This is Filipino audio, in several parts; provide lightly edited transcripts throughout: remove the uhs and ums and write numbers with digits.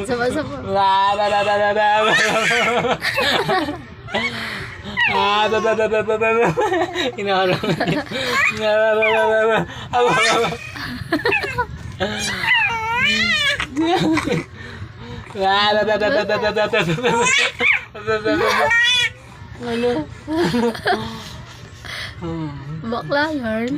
Sama-sama. Inaharap niya. Ano? Bakla yarn.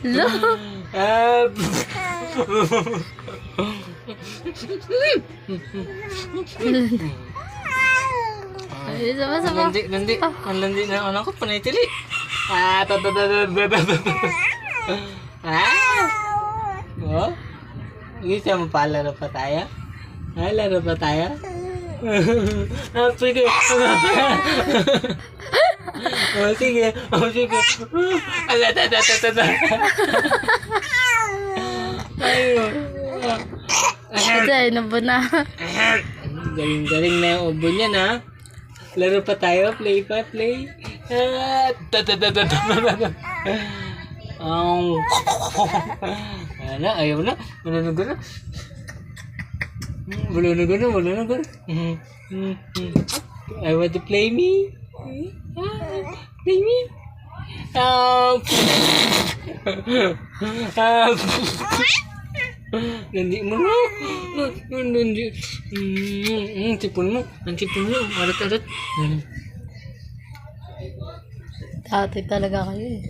Lo. Ay, sama-sama. Landi. Ang landi na anak ko, panay tili. Oh? Gusto mo pa, laro pa tayo? Laro pa tayo? Sige. Sige. Ayun. Ito ay nabo na. Galing na yung ubo niya na. Laro pa tayo, play. Ayaw na. Malunugo na. I want to play me. Play me. Nandi mo na. Nandi. Tipon mo. Ang tipon mo. Arat. Dati talaga kayo eh.